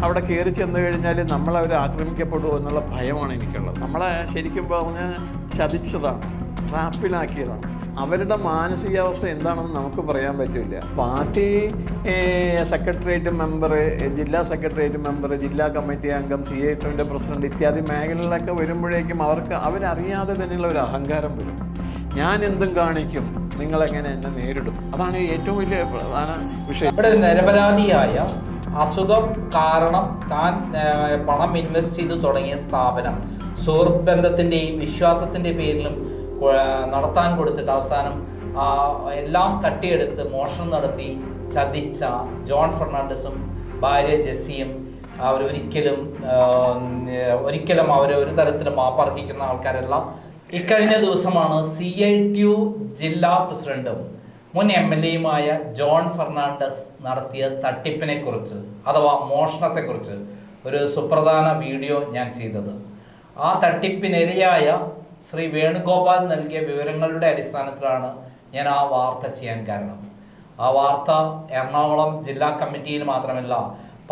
അവിടെ കയറി ചെന്ന് കഴിഞ്ഞാൽ നമ്മളവർ ആക്രമിക്കപ്പെടുമോ എന്നുള്ള ഭയമാണ് എനിക്കുള്ളത്. നമ്മളെ ശരിക്കും പറഞ്ഞ് ചതിച്ചതാണ്, ട്രാപ്പിലാക്കിയതാണ്. അവരുടെ മാനസികാവസ്ഥ എന്താണെന്ന് നമുക്ക് പറയാൻ പറ്റില്ല. പാർട്ടി സെക്രട്ടേറിയറ്റ് മെമ്പർ, ജില്ലാ സെക്രട്ടേറിയറ്റ് മെമ്പർ, ജില്ലാ കമ്മിറ്റി അംഗം, CITUവിൻ്റെ പ്രസിഡന്റ് ഇത്യാദി മേഖലകളിലൊക്കെ വരുമ്പോഴേക്കും അവരറിയാതെ തന്നെയുള്ള ഒരു അഹങ്കാരം വരും. ഞാൻ എന്തും കാണിക്കും, നിങ്ങളെങ്ങനെ എന്നെ നേരിടും, അതാണ് ഏറ്റവും വലിയ പ്രധാന വിഷയം. ഇവിടെ നിരപരാധിയായ അസുഖം കാരണം താൻ പണം ഇൻവെസ്റ്റ് ചെയ്ത് തുടങ്ങിയ സ്ഥാപനം സുഹൃത്ത് ബന്ധത്തിൻ്റെയും വിശ്വാസത്തിൻ്റെ പേരിലും നടത്താൻ കൊടുത്തിട്ട് അവസാനം എല്ലാം തട്ടിയെടുത്ത് മോഷണം നടത്തി ചതിച്ച ജോൺ ഫെർണാണ്ടസും ഭാര്യ ജെസ്സിയും ഒരിക്കലും അവർ ഒരു തരത്തിലും മാപ്പർഹിക്കുന്ന ആൾക്കാരെല്ലാം ഇക്കഴിഞ്ഞ ദിവസമാണ് CITU ജില്ലാ പ്രസിഡന്റും മുൻ MLAയുമായ ജോൺ ഫെർണാണ്ടസ് നടത്തിയ തട്ടിപ്പിനെ കുറിച്ച് അഥവാ മോഷണത്തെക്കുറിച്ച് ഒരു സുപ്രധാന വീഡിയോ ഞാൻ ചെയ്തത്. ആ തട്ടിപ്പിനിരയായ ശ്രീ വേണുഗോപാൽ നൽകിയ വിവരങ്ങളുടെ അടിസ്ഥാനത്തിലാണ് ഞാൻ ആ വാർത്ത ചെയ്യാൻ കാരണം. ആ വാർത്ത എറണാകുളം ജില്ലാ കമ്മിറ്റിയിൽ മാത്രമല്ല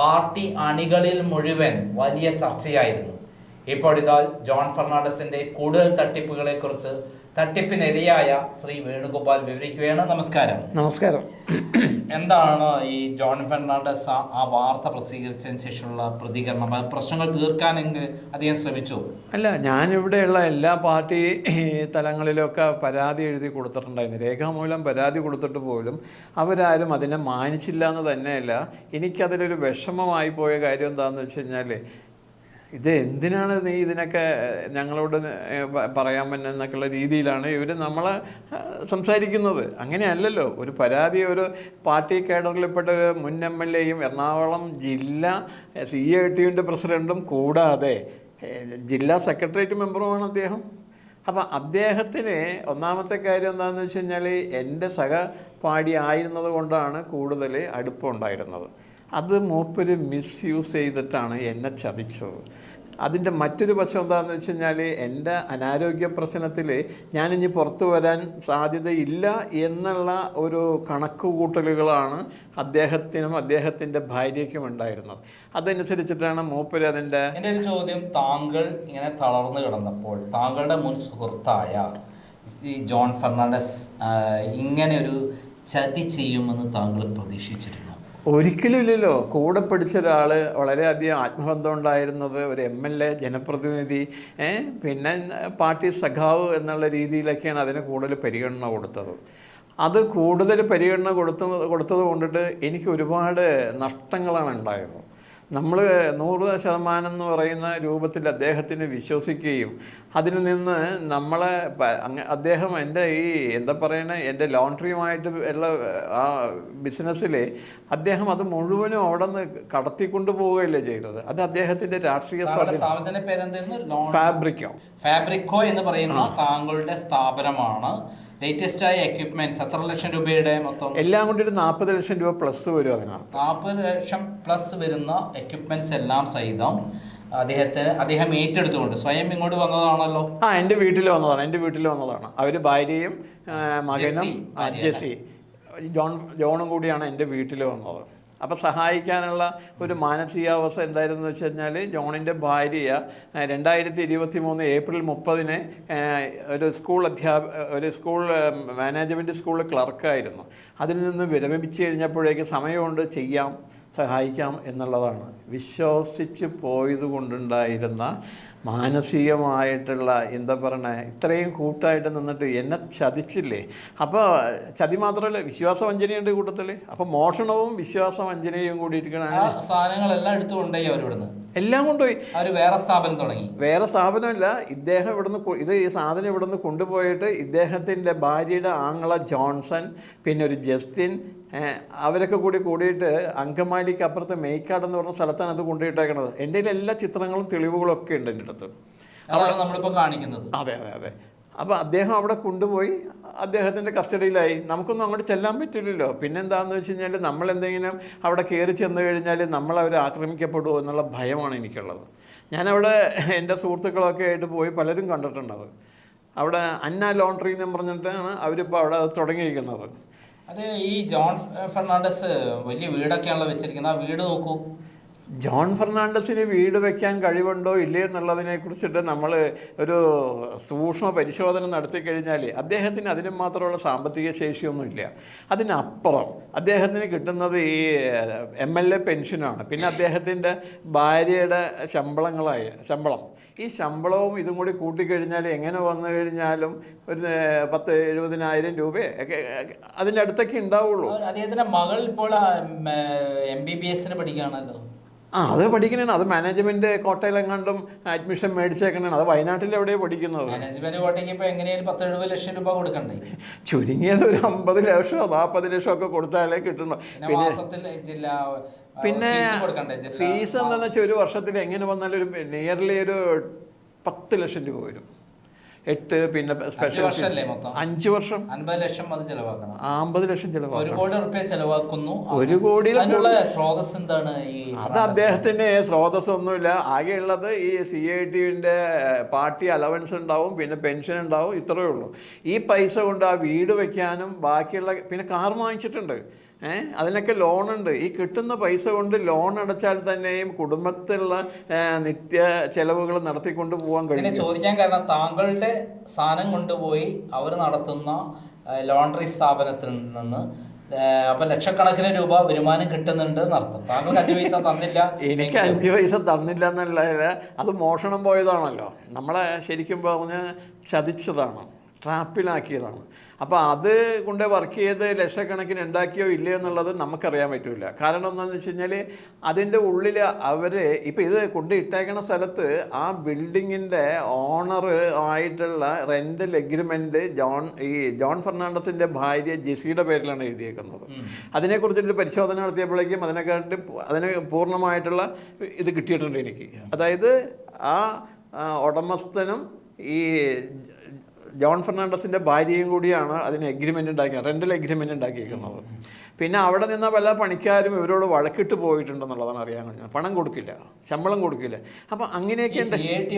പാർട്ടി അണികളിൽ മുഴുവൻ വലിയ ചർച്ചയായിരുന്നു. ഇപ്പോൾ ഇതാ ജോൺ ഫെർണാണ്ടസിന്റെ കൂടുതൽ തട്ടിപ്പുകളെ കുറിച്ച് തട്ടിപ്പിനിരയായ ശ്രീ വേണുഗോപാൽ വിവരിക്കുകയാണ്. നമസ്കാരം. നമസ്കാരം. എന്താണ് ഈ ജോൺ ഫെർണാണ്ടസ് ആ വാർത്ത പ്രസിദ്ധീകരിച്ചതിന് ശേഷമുള്ള പ്രതികരണം? പ്രശ്നങ്ങൾ തീർക്കാനെങ്കിൽ അദ്ദേഹം ശ്രമിച്ചു? അല്ല, ഞാനിവിടെയുള്ള എല്ലാ പാർട്ടി തലങ്ങളിലൊക്കെ പരാതി എഴുതി കൊടുത്തിട്ടുണ്ടായിരുന്നു. രേഖാമൂലം പരാതി കൊടുത്തിട്ട് പോലും അവരാരും അതിനെ മാനിച്ചില്ല എന്ന് തന്നെയല്ല. എനിക്കതിലൊരു വിഷമമായി പോയ കാര്യം എന്താണെന്ന് വെച്ച് കഴിഞ്ഞാൽ, ഇത് എന്തിനാണ് നീ ഇതിനൊക്കെ ഞങ്ങളോട് പറയാൻ പറ്റുന്നൊക്കെയുള്ള രീതിയിലാണ് ഇവർ നമ്മളെ സംസാരിക്കുന്നത്. അങ്ങനെയല്ലല്ലോ. ഒരു പരാതി ഒരു പാർട്ടി കേഡറിൽപ്പെട്ട ഒരു മുൻ MLAയും എറണാകുളം ജില്ലാ CITUവിൻ്റെ പ്രസിഡൻറ്റും കൂടാതെ ജില്ലാ സെക്രട്ടേറിയറ്റ് മെമ്പറുമാണ് അദ്ദേഹം. അപ്പം അദ്ദേഹത്തിന് ഒന്നാമത്തെ കാര്യം എന്താണെന്ന് വെച്ച് കഴിഞ്ഞാൽ എൻ്റെ സഹപാഠി ആയിരുന്നത് കൊണ്ടാണ് കൂടുതൽ അടുപ്പമുണ്ടായിരുന്നത്. അത് മൂപ്പര് മിസ്യൂസ് ചെയ്തിട്ടാണ് എന്നെ ചതിച്ചത്. അതിൻ്റെ മറ്റൊരു വശം എന്താണെന്ന് വെച്ച് കഴിഞ്ഞാൽ, എൻ്റെ അനാരോഗ്യ പ്രശ്നത്തിൽ ഞാനിനി പുറത്തു വരാൻ സാധ്യതയില്ല എന്നുള്ള ഒരു കണക്കുകൂട്ടലുകളാണ് അദ്ദേഹത്തിനും അദ്ദേഹത്തിൻ്റെ ഭാര്യയ്ക്കും ഉണ്ടായിരുന്നത്. അതനുസരിച്ചിട്ടാണ് മൂപ്പര് അതിൻ്റെ. എൻ്റെ ഒരു ചോദ്യം, താങ്കൾ ഇങ്ങനെ തളർന്നു കിടന്നപ്പോൾ താങ്കളുടെ മുൻ സുഹൃത്തായ ഈ ജോൺ ഫെർണാണ്ടസ് ഇങ്ങനെ ഒരു ചതി ചെയ്യുമെന്ന് താങ്കൾ പ്രതീക്ഷിച്ചിരുന്നു? ഒരിക്കലും ഇല്ലല്ലോ. കൂടെ പഠിച്ച ഒരാൾ, വളരെയധികം ആത്മബന്ധം ഉണ്ടായിരുന്നത്, ഒരു MLA, ജനപ്രതിനിധി, പിന്നെ പാർട്ടി സഖാവ് എന്നുള്ള രീതിയിലൊക്കെയാണ് അതിന് കൂടുതൽ പരിഗണന കൊടുത്തത്. അത് കൂടുതൽ പരിഗണന കൊടുത്തത് കൊണ്ടിട്ട് എനിക്ക് ഒരുപാട് നഷ്ടങ്ങളാണ് ഉണ്ടായത്. നമ്മൾ 100% എന്ന് പറയുന്ന രൂപത്തിൽ അദ്ദേഹത്തിന് വിശ്വസിക്കുകയും അതിൽ നിന്ന് നമ്മളെ അദ്ദേഹം എൻ്റെ ഈ എന്താ പറയുന്നത്, എൻ്റെ ലോണ്ടറിയുമായിട്ട് ഉള്ള ആ ബിസിനസ്സിൽ അദ്ദേഹം അത് മുഴുവനും അവിടെ നിന്ന് കടത്തിക്കൊണ്ടു പോവുകയല്ലേ ചെയ്തത്. അത് അദ്ദേഹത്തിൻ്റെ രാഷ്ട്രീയ ഫാബ്രിക്കോ എന്ന് പറയുന്ന താങ്കളുടെ സ്ഥാപനമാണ്. ലേറ്റസ്റ്റ് ആയ എക്യുപ്മെന്റ്സ് എത്ര ലക്ഷം രൂപയുടെ മൊത്തം? എല്ലാം കൊണ്ടൊരു 40 ലക്ഷം രൂപ പ്ലസ് വരും. അതിനകത്ത് 40 ലക്ഷം പ്ലസ് വരുന്ന എക്യുപ്മെന്റ്സ് എല്ലാം സഹിതം അദ്ദേഹം ഏറ്റെടുത്തുകൊണ്ട് സ്വയം ഇങ്ങോട്ട് വന്നതാണല്ലോ. എൻ്റെ വീട്ടിൽ വന്നതാണ്. അവർ ഭാര്യയും മകനും ജെസ്സി ജോണും കൂടിയാണ് എൻ്റെ വീട്ടിൽ വന്നത്. അപ്പോൾ സഹായിക്കാനുള്ള ഒരു മാനസികാവസ്ഥ എന്തായിരുന്നു വെച്ച് കഴിഞ്ഞാൽ, ജോണിൻ്റെ ഭാര്യ 2023 ഏപ്രിൽ 30 ഒരു സ്കൂൾ മാനേജ്മെൻറ്റ് സ്കൂളിൽ ക്ലർക്കായിരുന്നു. അതിൽ നിന്ന് വിരമിച്ച് കഴിഞ്ഞപ്പോഴേക്കും സമയമുണ്ട്, സഹായിക്കാം എന്നുള്ളതാണ്. വിശ്വസിച്ച് പോയത് കൊണ്ടുണ്ടായിരുന്ന മാനസികമായിട്ടുള്ള എന്താ പറയണേ, ഇത്രയും കൂട്ടായിട്ട് നിന്നിട്ട് എന്നെ ചതിച്ചില്ലേ. അപ്പോൾ ചതി മാത്രമല്ല, വിശ്വാസവഞ്ചനയുണ്ട് കൂട്ടത്തിൽ. അപ്പോൾ മോഷണവും വിശ്വാസവഞ്ചനയും കൂടിയിരിക്കണ സാധനങ്ങളെല്ലാം എടുത്തുകൊണ്ടുപോയി അവരിവിടുന്ന് എല്ലാം കൊണ്ടുപോയി. അവർ വേറെ സ്ഥാപനം തുടങ്ങി. വേറെ സ്ഥാപനമില്ല, ഇദ്ദേഹം ഈ സാധനം ഇവിടുന്ന് കൊണ്ടുപോയിട്ട് ഇദ്ദേഹത്തിൻ്റെ ഭാര്യയുടെ ആങ്ങള ജോൺസൺ, പിന്നെ ഒരു ജസ്റ്റിൻ, അവരൊക്കെ കൂടിയിട്ട് അങ്കമാലിക്ക് അപ്പുറത്ത് മേയ്ക്കാട് എന്ന് പറഞ്ഞ സ്ഥലത്താണ് അത് കൊണ്ടുപോയിട്ടേക്കണത്. എൻ്റെ എല്ലാ ചിത്രങ്ങളും തെളിവുകളും ഒക്കെ ഉണ്ട് എൻ്റെ അടുത്ത്. നമ്മളിപ്പോൾ കാണിക്കുന്നത്. അതെ. അപ്പോൾ അദ്ദേഹം അവിടെ കൊണ്ടുപോയി അദ്ദേഹത്തിൻ്റെ കസ്റ്റഡിയിലായി. നമുക്കൊന്നും അങ്ങോട്ട് ചെല്ലാൻ പറ്റില്ലല്ലോ. പിന്നെന്താണെന്ന് വെച്ച് കഴിഞ്ഞാൽ, നമ്മളെന്തെങ്കിലും അവിടെ കയറി ചെന്ന് കഴിഞ്ഞാൽ നമ്മളവർ ആക്രമിക്കപ്പെടുമോ എന്നുള്ള ഭയമാണ് എനിക്കുള്ളത്. ഞാനവിടെ എൻ്റെ സുഹൃത്തുക്കളൊക്കെ ആയിട്ട് പോയി പലരും കണ്ടിട്ടുണ്ടത്. അവിടെ അന്ന ലോണ്ടറി എന്ന് പറഞ്ഞിട്ടാണ് അവരിപ്പോൾ അവിടെ തുടങ്ങിയിരിക്കുന്നത്. അത് ഈ ജോൺ ഫെർണാണ്ടസ് വലിയ വീടൊക്കെയാണല്ലോ വെച്ചിരിക്കുന്നത്. ആ വീട് നോക്കൂ. ജോൺ ഫെർണാണ്ടസിന് വീട് വയ്ക്കാൻ കഴിവുണ്ടോ ഇല്ലേ എന്നുള്ളതിനെ കുറിച്ചിട്ട് നമ്മൾ ഒരു സൂക്ഷ്മ പരിശോധന നടത്തി കഴിഞ്ഞാൽ അദ്ദേഹത്തിന് അതിന് മാത്രമുള്ള സാമ്പത്തിക ശേഷിയൊന്നുമില്ല. അതിനപ്പുറം അദ്ദേഹത്തിന് കിട്ടുന്നത് ഈ MLA പെൻഷനാണ്. പിന്നെ അദ്ദേഹത്തിൻ്റെ ഭാര്യയുടെ ശമ്പളം, ഈ ശമ്പളവും ഇതും കൂടി കൂട്ടിക്കഴിഞ്ഞാൽ എങ്ങനെ വന്നു കഴിഞ്ഞാലും ഒരു 10-70,000 രൂപയൊക്കെ അതിൻ്റെ അടുത്തൊക്കെ ഉണ്ടാവുള്ളൂ. അദ്ദേഹത്തിൻ്റെ മകൾ ഇപ്പോൾ MBBS പഠിക്കുകയാണല്ലോ. അത് പഠിക്കണേണ്. അത് മാനേജ്മെന്റ് കോട്ടയിലെങ്ങാണ്ടും അഡ്മിഷൻ മേടിച്ചേക്കണേണ്. അത് വയനാട്ടിൽ എവിടെയാണ് പഠിക്കുന്നത്. മാനേജ്മെന്റ് കോട്ടയ്ക്ക് ഇപ്പോൾ എങ്ങനെയാലും 10-70 ലക്ഷം രൂപ കൊടുക്കണ്ടേ? ചുരുങ്ങിയത് ഒരു 50 ലക്ഷമോ 40 ലക്ഷമോ ഒക്കെ കൊടുത്താലേ കിട്ടണം. പിന്നെ ഫീസ് എന്താണെന്ന് വെച്ചാൽ ഒരു വർഷത്തിൽ എങ്ങനെ വന്നാലും ഒരു നിയർലി ഒരു 10 ലക്ഷം രൂപ വരും. 8 പിന്നെ സ്പെഷ്യൽ 5 വർഷം 50 ലക്ഷം അത് ചെലവാക്കണം. 50 ലക്ഷം ചെലവാക്കണം. 1 കോടി റുപ്യ ചെലവാക്കുന്നു. 1 കോടിയിൽ സ്രോതസ് എന്താണ്? അത് അദ്ദേഹത്തിന് സ്രോതസ് ഒന്നുമില്ല. ആകെയുള്ളത് ഈ CITയുടെ പാർട്ടി അലവൻസ് ഉണ്ടാവും, പിന്നെ പെൻഷൻ ഉണ്ടാവും, ഇത്രയേ ഉള്ളൂ. ഈ പൈസ കൊണ്ട് ആ വീട് വെക്കാനും ബാക്കിയുള്ള പിന്നെ കാർ വാങ്ങിച്ചിട്ടുണ്ട്. അതിനൊക്കെ ലോണുണ്ട്. ഈ കിട്ടുന്ന പൈസ കൊണ്ട് ലോൺ അടച്ചാൽ തന്നെയും കുടുംബത്തിലുള്ള നിത്യ ചെലവുകൾ നടത്തിക്കൊണ്ട് പോകാൻ കഴിയും. ചോദിക്കാൻ കാരണം താങ്കളുടെ സാധനം കൊണ്ടുപോയി അവർ നടത്തുന്ന ലോണ്ടറി സ്ഥാപനത്തിൽ നിന്ന് അപ്പൊ ലക്ഷക്കണക്കിന് രൂപ വരുമാനം കിട്ടുന്നുണ്ട് എന്നർത്ഥം. താങ്കൾ 5 പൈസ തന്നില്ല. എനിക്ക് 5 പൈസ തന്നില്ല എന്നല്ല, അത് മോഷണം പോയതാണല്ലോ. നമ്മളെ ശരിക്കും പറഞ്ഞ് ചതിച്ചതാണ്, ട്രാപ്പിലാക്കിയതാണ്. അപ്പോൾ അത് കൊണ്ട് വർക്ക് ചെയ്ത് ലക്ഷക്കണക്കിന് ഉണ്ടാക്കിയോ ഇല്ലയോ എന്നുള്ളത് നമുക്കറിയാൻ പറ്റില്ല. കാരണം എന്താണെന്ന് വെച്ച് കഴിഞ്ഞാൽ അതിൻ്റെ ഉള്ളിൽ അവർ ഇപ്പോൾ ഇത് കൊണ്ട് ഇട്ടേക്കണ സ്ഥലത്ത് ആ ബിൽഡിങ്ങിൻ്റെ ഓണർ ആയിട്ടുള്ള റെൻ്റൽ എഗ്രിമെൻറ്റ് ജോൺ ഫെർണാണ്ടസിൻ്റെ ഭാര്യ ജെസിയുടെ പേരിലാണ് എഴുതിയേക്കുന്നത്. അതിനെക്കുറിച്ചൊരു പരിശോധന നടത്തിയപ്പോഴേക്കും അതിന് പൂർണ്ണമായിട്ടുള്ള ഇത് കിട്ടിയിട്ടുണ്ട് എനിക്ക്. അതായത് ആ ഉടമസ്ഥനും ഈ ജോൺ ഫെർണാണ്ടസിൻ്റെ ഭാര്യയും കൂടിയാണ് അതിന് എഗ്രിമെൻ്റ് ഉണ്ടാക്കിയത്, റെൻ്റൽ എഗ്രിമെൻ്റ് ഉണ്ടാക്കിയിരിക്കുന്നത്. പിന്നെ അവിടെ നിന്ന പല പണിക്കാരും ഇവരോട് വഴക്കിട്ട് പോയിട്ടുണ്ടെന്നുള്ളതാണ് അറിയാൻ കഴിഞ്ഞത്. പണം കൊടുക്കില്ല, ശമ്പളം കൊടുക്കില്ല. അപ്പം അങ്ങനെയൊക്കെ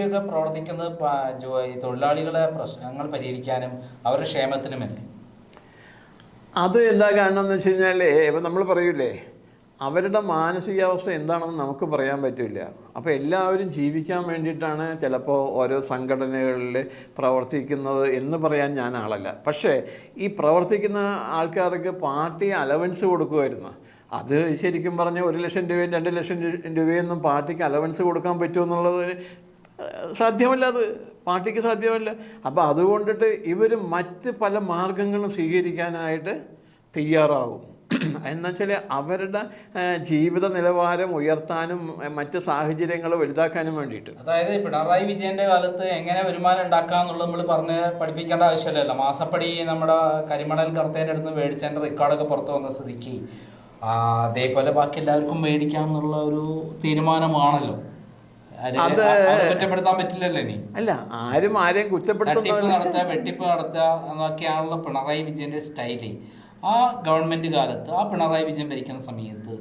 ഒക്കെ പ്രവർത്തിക്കുന്നത് തൊഴിലാളികളെ പ്രശ്നങ്ങൾ പരിഹരിക്കാനും അവരുടെ ക്ഷേമത്തിനുമല്ലേ. അത് എന്താ കാരണം എന്ന് വെച്ച് കഴിഞ്ഞാൽ ഇപ്പം നമ്മൾ പറയൂലേ, അവരുടെ മാനസികാവസ്ഥ എന്താണെന്ന് നമുക്ക് പറയാൻ പറ്റില്ല. അപ്പോൾ എല്ലാവരും ജീവിക്കാൻ വേണ്ടിയിട്ടാണ് ചിലപ്പോൾ ഓരോ സംഘടനകളിൽ പ്രവർത്തിക്കുന്നത് എന്ന് പറയാൻ ഞാൻ ആളല്ല. പക്ഷേ ഈ പ്രവർത്തിക്കുന്ന ആൾക്കാർക്ക് പാർട്ടി അലവൻസ് കൊടുക്കുമായിരുന്നു. അത് ശരിക്കും പറഞ്ഞാൽ 1 ലക്ഷം രൂപയും 2 ലക്ഷം രൂപയൊന്നും പാർട്ടിക്ക് അലവൻസ് കൊടുക്കാൻ പറ്റുമെന്നുള്ളത് സാധ്യമല്ല. അത് പാർട്ടിക്ക് സാധ്യമല്ല. അപ്പോൾ അതുകൊണ്ടിട്ട് ഇവർ മറ്റ് പല മാർഗങ്ങളും സ്വീകരിക്കാനായിട്ട് തയ്യാറാകും. എന്നുവെച്ചാൽ അവരുടെ ജീവിത നിലവാരം ഉയർത്താനും മറ്റ് സാഹചര്യങ്ങൾ വലുതാക്കാനും വേണ്ടിയിട്ട്. അതായത് പിണറായി വിജയന്റെ കാലത്ത് എങ്ങനെ വരുമാനം ഉണ്ടാക്കാന്നുള്ളത് നമ്മൾ പറഞ്ഞ് പഠിപ്പിക്കേണ്ട ആവശ്യമില്ലല്ലോ. മാസപ്പടി നമ്മുടെ കരിമണൽ കർത്തേൻ്റെ അടുത്ത് മേടിച്ചതിൻ്റെ റെക്കോർഡൊക്കെ പുറത്തു വന്ന സ്ഥിതിക്ക് അതേപോലെ ബാക്കി എല്ലാവർക്കും മേടിക്കാന്നുള്ള ഒരു തീരുമാനമാണല്ലോ. അത് കുറ്റപ്പെടുത്താൻ പറ്റില്ലല്ലോ ഇനി. അല്ല, ആരും ആരെയും കുറ്റപ്പെടുത്തുക, വെട്ടിപ്പ് നടത്തുക എന്നൊക്കെയാണല്ലോ പിണറായി വിജയന്റെ സ്റ്റൈല്. ആ ഗവൺമെന്റ് കാലത്ത് ആ പിണറായി വിജയൻ ഭരിക്കുന്ന സമയത്ത്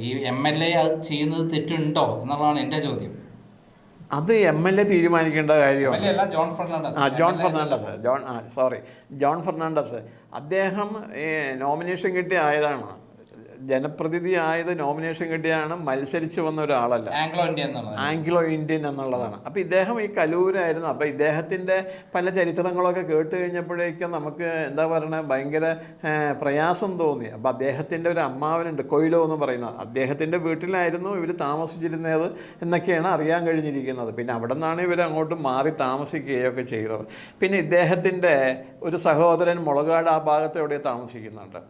ഈ MLA അത് ചെയ്യുന്നത് തെറ്റുണ്ടോ എന്നുള്ളതാണ് എൻ്റെ ചോദ്യം. അത് MLA തീരുമാനിക്കേണ്ട കാര്യമാണ്. ജോൺ ഫെർണാണ്ടസ് അദ്ദേഹം നോമിനേഷൻ കിട്ടിയ ആയതാണ്, ജനപ്രതിനിധി ആയത് നോമിനേഷൻ കിട്ടിയാണ്, മത്സരിച്ച് വന്ന ഒരാളല്ല. ആംഗ്ലോ ഇന്ത്യൻ എന്നുള്ളതാണ്. അപ്പോൾ ഇദ്ദേഹം ഈ കലൂരായിരുന്നു. അപ്പോൾ ഇദ്ദേഹത്തിൻ്റെ പല ചരിത്രങ്ങളൊക്കെ കേട്ട് കഴിഞ്ഞപ്പോഴേക്കും നമുക്ക് എന്താ പറയണ ഭയങ്കര പ്രയാസം തോന്നി. അപ്പോൾ അദ്ദേഹത്തിൻ്റെ ഒരു അമ്മാവനുണ്ട്, കൊയിലോ എന്ന് പറയുന്നത്, അദ്ദേഹത്തിൻ്റെ വീട്ടിലായിരുന്നു ഇവർ താമസിച്ചിരുന്നത് എന്നൊക്കെയാണ് അറിയാൻ കഴിഞ്ഞിരിക്കുന്നത്. പിന്നെ അവിടെ നിന്നാണ് ഇവർ അങ്ങോട്ട് മാറി താമസിക്കുകയൊക്കെ ചെയ്തത്. പിന്നെ ഇദ്ദേഹത്തിൻ്റെ ഒരു സഹോദരൻ മുളകാട് ആ ഭാഗത്ത് എവിടെ താമസിക്കുന്നുണ്ട്.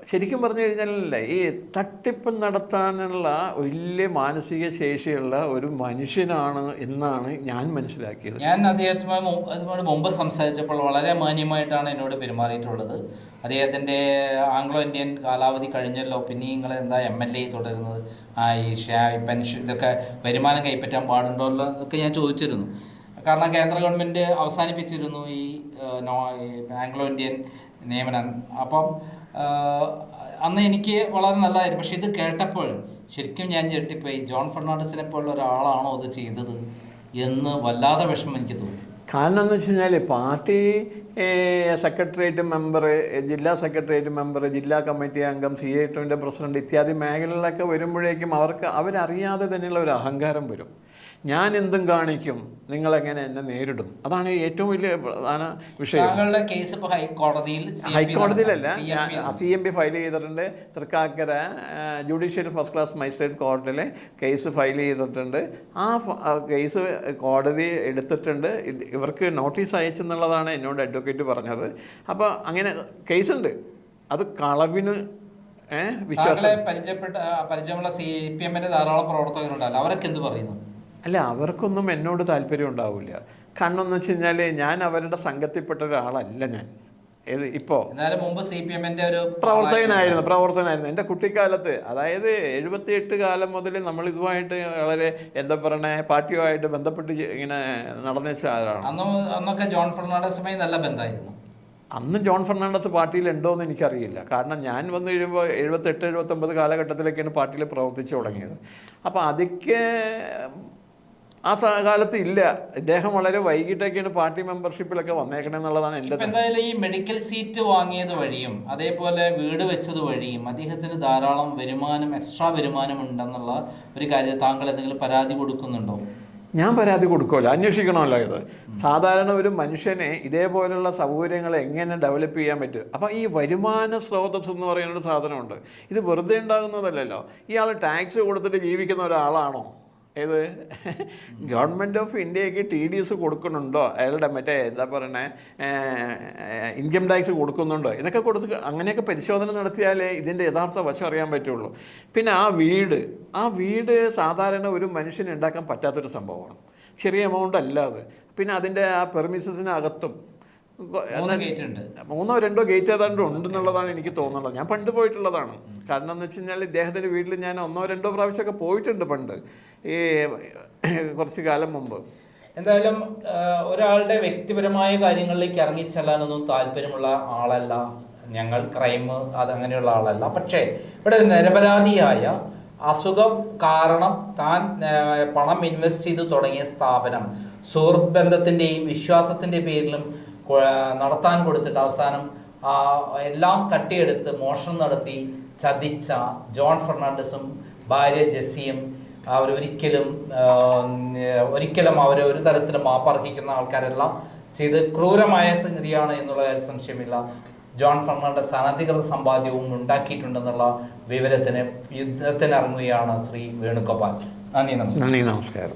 ശരിക്കും പറഞ്ഞു കഴിഞ്ഞാലല്ലേ ഈ തട്ടിപ്പ് നടത്താനുള്ള വലിയ മാനസിക ശേഷിയുള്ള ഒരു മനുഷ്യനാണ് എന്നാണ് ഞാൻ മനസ്സിലാക്കിയത്. ഞാൻ അദ്ദേഹത്തോട് മുമ്പ് സംസാരിച്ചപ്പോൾ വളരെ മാന്യമായിട്ടാണ് എന്നോട് പെരുമാറിയിട്ടുള്ളത്. അദ്ദേഹത്തിൻ്റെ ആംഗ്ലോ ഇന്ത്യൻ കാലാവധി കഴിഞ്ഞല്ലോ, പിന്നെ നിങ്ങൾ എന്താ MLA തുടരുന്നത്, ഈ പെൻഷൻ ഇതൊക്കെ വരുമാനം കൈപ്പറ്റാൻ പാടുണ്ടല്ലോ എന്നൊക്കെ ഞാൻ ചോദിച്ചിരുന്നു. കാരണം കേന്ദ്ര ഗവൺമെൻറ് അവസാനിപ്പിച്ചിരുന്നു ഈ ആംഗ്ലോ ഇന്ത്യൻ നിയമനം. അപ്പം അന്ന് എനിക്ക് വളരെ നല്ലതായിരുന്നു. പക്ഷെ ഇത് കേട്ടപ്പോൾ ശരിക്കും ഞാൻ ഞെട്ടിപ്പോയി. ജോൺ ഫെർണാണ്ടസിനെ പോലുള്ള ഒരാളാണോ അത് ചെയ്തത് എന്ന് വല്ലാതെ വിഷമം എനിക്ക് തോന്നി. കാരണം എന്ന് വെച്ച് കഴിഞ്ഞാൽ പാർട്ടി സെക്രട്ടേറിയറ്റ് മെമ്പർ, ജില്ലാ സെക്രട്ടേറിയറ്റ് മെമ്പർ, ജില്ലാ കമ്മിറ്റി അംഗം, CITUവിൻ്റെ പ്രസിഡന്റ് ഇത്യാദി മേഖലകളിലൊക്കെ വരുമ്പോഴേക്കും അവരറിയാതെ തന്നെയുള്ള ഒരു അഹങ്കാരം വരും. ഞാൻ എന്തും കാണിക്കും, നിങ്ങളെങ്ങനെ എന്നെ നേരിടും, അതാണ് ഏറ്റവും വലിയ പ്രധാന വിഷയം. കേസ് ഇപ്പോൾ ഹൈക്കോടതിയിലല്ല, CMB ഫയൽ ചെയ്തിട്ടുണ്ട്. Thrikkakara judicial first class magistrate കോടതിയിൽ കേസ് ഫയൽ ചെയ്തിട്ടുണ്ട്. ആ കേസ് കോടതി എടുത്തിട്ടുണ്ട്. ഇവർക്ക് നോട്ടീസ് അയച്ചെന്നുള്ളതാണ് എന്നോട് അഡ്വക്കേറ്റ് പറഞ്ഞത്. അപ്പോൾ അങ്ങനെ കേസുണ്ട്. അത് കളവിന് പരിചയമുള്ള CPMന്റെ ധാരാളം പ്രവർത്തകരുണ്ടല്ലോ, അവരൊക്കെ എന്ത് പറയുന്നു? അല്ല, അവർക്കൊന്നും എന്നോട് താല്പര്യം ഉണ്ടാവില്ല. കാരണം എന്ന് വെച്ച് കഴിഞ്ഞാൽ ഞാൻ അവരുടെ സംഘത്തിൽപ്പെട്ട ഒരാളല്ല. ഞാൻ ഇപ്പോൾ മുമ്പ് CPMന്റെ ഒരു പ്രവർത്തകനായിരുന്നു എൻ്റെ കുട്ടിക്കാലത്ത്. അതായത് 78 കാലം മുതൽ നമ്മൾ ഇതുമായിട്ട് വളരെ എന്താ പറയണേ പാർട്ടിയുമായിട്ട് ബന്ധപ്പെട്ട് ഇങ്ങനെ നടന്ന ആളാണ്. അന്നൊക്കെ ജോൺ ഫെർണാണ്ടസുമായി നല്ല ബന്ധമായിരുന്നു. അന്ന് ജോൺ ഫെർണാണ്ടസ് പാർട്ടിയിൽ ഉണ്ടോ എന്ന് എനിക്കറിയില്ല. കാരണം ഞാൻ വന്നു കഴിയുമ്പോൾ 78-79 കാലഘട്ടത്തിലൊക്കെയാണ് പാർട്ടിയിൽ പ്രവർത്തിച്ചു തുടങ്ങിയത്. അപ്പോൾ അതൊക്കെ ആ കാലത്ത് ഇല്ല. ഇദ്ദേഹം വളരെ വൈകിട്ടൊക്കെയാണ് പാർട്ടി മെമ്പർഷിപ്പിലൊക്കെ വന്നേക്കണേ എന്നുള്ളതാണ് എൻ്റെ. എന്തായാലും ഈ മെഡിക്കൽ സീറ്റ് വാങ്ങിയത് വഴിയും അതേപോലെ വീട് വെച്ചത് വഴിയും അദ്ദേഹത്തിന് ധാരാളം വരുമാനം, എക്സ്ട്രാ വരുമാനം ഉണ്ടെന്നുള്ള ഒരു കാര്യം താങ്കൾ എന്തെങ്കിലും പരാതി കൊടുക്കുന്നുണ്ടോ? ഞാൻ പരാതി കൊടുക്കുമല്ലോ, അന്വേഷിക്കണമല്ലോ. ഇത് സാധാരണ ഒരു മനുഷ്യനെ ഇതേപോലുള്ള സൗകര്യങ്ങൾ എങ്ങനെ ഡെവലപ്പ് ചെയ്യാൻ പറ്റും? അപ്പോൾ ഈ വരുമാന സ്രോതസ് എന്ന് പറയുന്നൊരു സാധനമുണ്ട്. ഇത് വെറുതെ ഉണ്ടാകുന്നതല്ലല്ലോ. ഇയാൾ ടാക്സ് കൊടുത്തിട്ട് ജീവിക്കുന്ന ഒരാളാണോ? ഏത് ഗവൺമെൻറ് ഓഫ് ഇന്ത്യക്ക് TDS കൊടുക്കുന്നുണ്ടോ? അയാളുടെ മറ്റേ എന്താ പറയണേ ഇൻകം ടാക്സ് കൊടുക്കുന്നുണ്ടോ? ഇതൊക്കെ അങ്ങനെയൊക്കെ പരിശോധന നടത്തിയാലേ ഇതിൻ്റെ യഥാർത്ഥ വശം അറിയാൻ പറ്റുള്ളൂ. പിന്നെ ആ വീട് സാധാരണ ഒരു മനുഷ്യന് ഉണ്ടാക്കാൻ പറ്റാത്തൊരു സംഭവമാണ്. ചെറിയ എമൗണ്ട് അല്ലാതെ. പിന്നെ അതിൻ്റെ ആ പെർമിസസിനകത്തും 3 2 ഗേറ്റ് ഏതാണ്ട് ഉണ്ടെന്നുള്ളതാണ് എനിക്ക് തോന്നുന്നത്. ഞാൻ പണ്ട് പോയിട്ടുള്ളതാണ്. കാരണം എന്ന് വെച്ച് കഴിഞ്ഞാൽ ഇദ്ദേഹത്തിൻ്റെ വീട്ടിൽ ഞാൻ 1 2 പ്രാവശ്യമൊക്കെ പോയിട്ടുണ്ട് പണ്ട്, ഈ കുറച്ച് കാലം മുമ്പ്. എന്തായാലും ഒരാളുടെ വ്യക്തിപരമായ കാര്യങ്ങളിലേക്ക് ഇറങ്ങിച്ചെല്ലാനൊന്നും താല്പര്യമുള്ള ആളല്ല ഞങ്ങൾ. ക്രൈം അതങ്ങനെയുള്ള ആളല്ല. പക്ഷേ ഇവിടെ നിരപരാധിയായ അസുഖം കാരണം താൻ പണം ഇൻവെസ്റ്റ് ചെയ്ത് തുടങ്ങിയ സ്ഥാപനം സുഹൃത്ത് ബന്ധത്തിൻ്റെയും വിശ്വാസത്തിൻ്റെ പേരിലും നടത്താൻ കൊടുത്തിട്ട് അവസാനം എല്ലാം തട്ടിയെടുത്ത് മോഷണം നടത്തി ചതിച്ച ജോൺ ഫെർണാണ്ടസും ഭാര്യ ജെസ്സിയും ഒരിക്കലും അവർ ഒരു തരത്തിലും മാപ്പർഹിക്കുന്ന ആൾക്കാരെല്ലാം ചെയ്ത് ക്രൂരമായ സംഗതിയാണ് എന്നുള്ള കാര്യം സംശയമില്ല. ജോൺ ഫെർണാണ്ടസ് അനധികൃത സമ്പാദ്യവും ഉണ്ടാക്കിയിട്ടുണ്ടെന്നുള്ള വിവരത്തിന് യുദ്ധത്തിനിറങ്ങുകയാണ് ശ്രീ വേണുഗോപാൽ. നന്ദി, നമസ്കാരം.